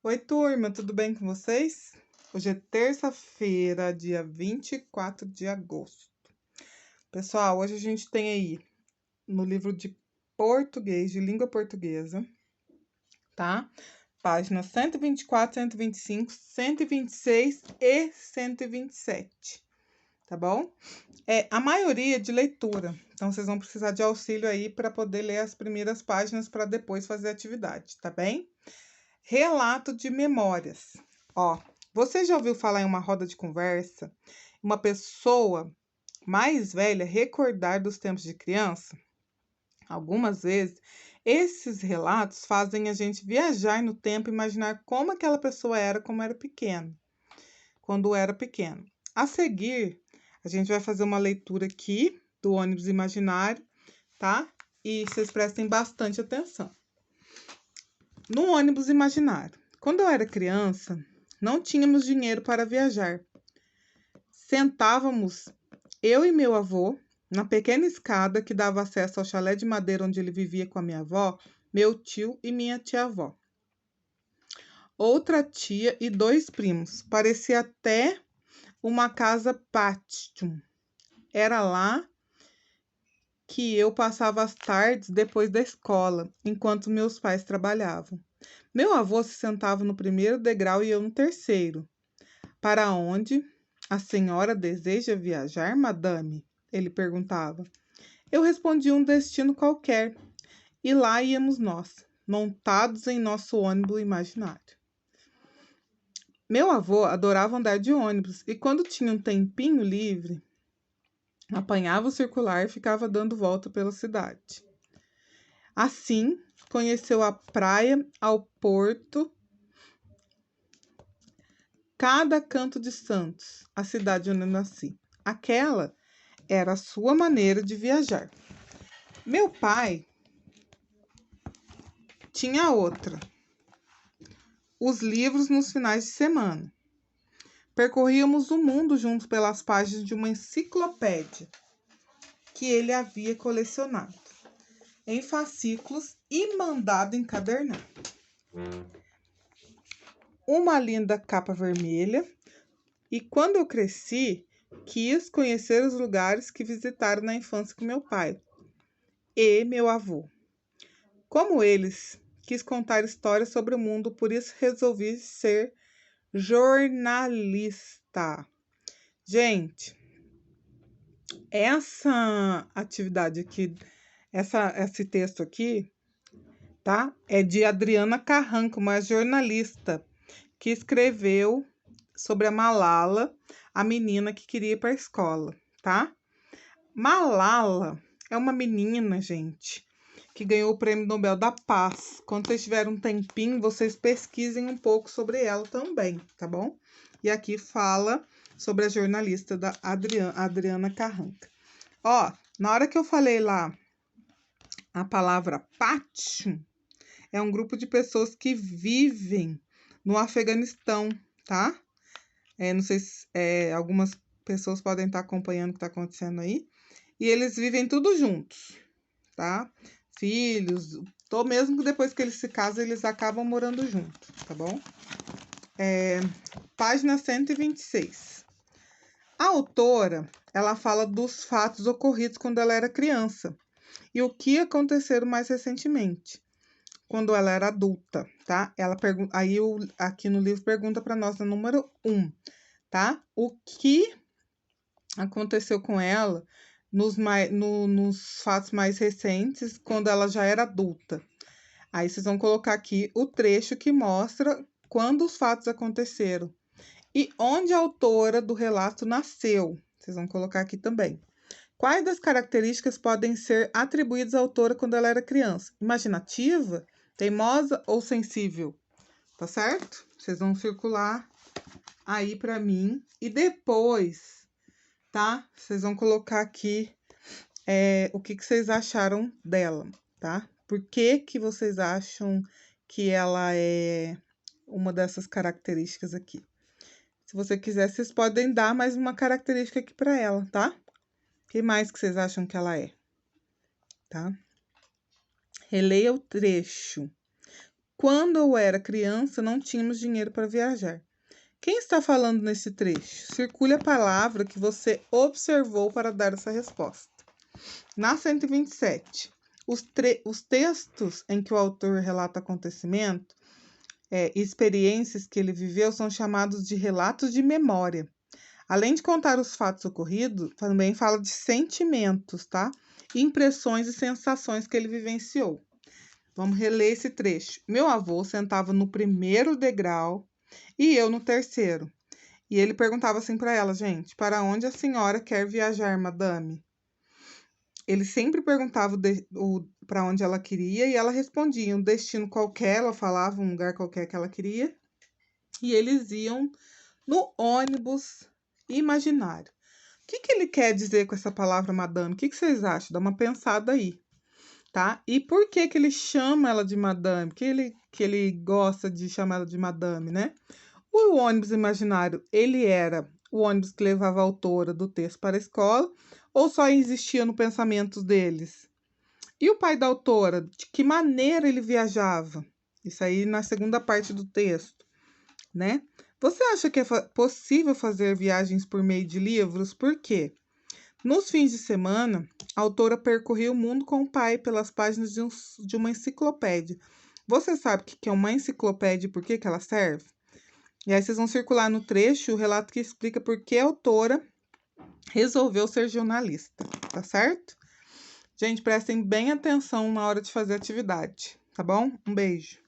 Oi, turma, tudo bem com vocês? Hoje é terça-feira, dia 24 de agosto. Pessoal, hoje a gente tem aí no livro de português, de língua portuguesa, tá? Páginas 124, 125, 126 e 127, tá bom? A maioria de leitura, então vocês vão precisar de auxílio aí para poder ler as primeiras páginas para depois fazer a atividade, tá bem? Relato de memórias. Ó, você já ouviu falar em uma roda de conversa? Uma pessoa mais velha recordar dos tempos de criança? Algumas vezes, esses relatos fazem a gente viajar no tempo e imaginar como aquela pessoa era quando era pequeno. A seguir, a gente vai fazer uma leitura aqui do ônibus imaginário, tá? E vocês prestem bastante atenção. No ônibus imaginário. Quando eu era criança, não tínhamos dinheiro para viajar. Sentávamos, eu e meu avô, na pequena escada que dava acesso ao chalé de madeira onde ele vivia com a minha avó, meu tio e minha tia-avó. Outra tia e dois primos. Parecia até uma casa pátio. Era lá que eu passava as tardes depois da escola, enquanto meus pais trabalhavam. Meu avô se sentava no primeiro degrau e eu no terceiro. Para onde a senhora deseja viajar, madame? Ele perguntava. Eu respondia um destino qualquer, e lá íamos nós, montados em nosso ônibus imaginário. Meu avô adorava andar de ônibus e quando tinha um tempinho livre, apanhava o circular e ficava dando volta pela cidade. Assim, conheceu a praia, ao porto, cada canto de Santos, a cidade onde eu nasci. Aquela era a sua maneira de viajar. Meu pai tinha outra. Os livros nos finais de semana. Percorríamos o mundo juntos pelas páginas de uma enciclopédia que ele havia colecionado em fascículos e mandado encadernar. Uma linda capa vermelha. E quando eu cresci, quis conhecer os lugares que visitaram na infância com meu pai e meu avô. Como eles, quis contar histórias sobre o mundo, por isso resolvi ser jornalista. Gente, essa atividade aqui, esse texto aqui, tá? É de Adriana Carranco, uma jornalista que escreveu sobre a Malala, a menina que queria ir para a escola, tá? Malala é uma menina, gente, que ganhou o Prêmio Nobel da Paz. Quando vocês tiverem um tempinho, vocês pesquisem um pouco sobre ela também, tá bom? E aqui fala sobre a jornalista da Adriana Carranca. Ó, na hora que eu falei lá a palavra pátio, é um grupo de pessoas que vivem no Afeganistão, tá? Não sei se algumas pessoas podem estar acompanhando o que está acontecendo aí. E eles vivem tudo juntos, tá? Filhos, mesmo que depois que eles se casam, eles acabam morando juntos, tá bom? Página 126. A autora, ela fala dos fatos ocorridos quando ela era criança e o que aconteceram mais recentemente, quando ela era adulta, tá? Ela pergunta, aí aqui no livro pergunta para nós, no número 1, tá? O que aconteceu com ela nos fatos mais recentes, quando ela já era adulta. Aí vocês vão colocar aqui o trecho que mostra quando os fatos aconteceram e onde a autora do relato nasceu. Vocês vão colocar aqui também. Quais das características podem ser atribuídas à autora quando ela era criança? Imaginativa, teimosa ou sensível? Tá certo? Vocês vão circular aí para mim e depois, tá? Vocês vão colocar aqui o que vocês acharam dela, tá? Por que que vocês acham que ela é uma dessas características aqui? Se você quiser, vocês podem dar mais uma característica aqui para ela, tá? O que mais que vocês acham que ela é? Tá? Releia o trecho. Quando eu era criança, não tínhamos dinheiro para viajar. Quem está falando nesse trecho? Circule a palavra que você observou para dar essa resposta. Na 127, os textos em que o autor relata acontecimento e experiências que ele viveu são chamados de relatos de memória. Além de contar os fatos ocorridos, também fala de sentimentos, tá? Impressões e sensações que ele vivenciou. Vamos reler esse trecho. Meu avô sentava no primeiro degrau e eu no terceiro. E ele perguntava assim para ela, gente, para onde a senhora quer viajar, madame? Ele sempre perguntava para onde ela queria e ela respondia um destino qualquer, ela falava um lugar qualquer que ela queria. E eles iam no ônibus imaginário. O que ele quer dizer com essa palavra madame? O que vocês acham? Dá uma pensada aí, tá? E por que ele chama ela de madame? Que ele gosta de chamar ela de madame, né? O ônibus imaginário, ele era o ônibus que levava a autora do texto para a escola ou só existia no pensamento deles? E o pai da autora, de que maneira ele viajava? Isso aí na segunda parte do texto, né? Você acha que é possível fazer viagens por meio de livros? Por quê? Nos fins de semana, a autora percorria o mundo com o pai pelas páginas de uma enciclopédia. Você sabe o que é uma enciclopédia e por que ela serve? E aí vocês vão circular no trecho o relato que explica por que a autora resolveu ser jornalista, tá certo? Gente, prestem bem atenção na hora de fazer a atividade, tá bom? Um beijo.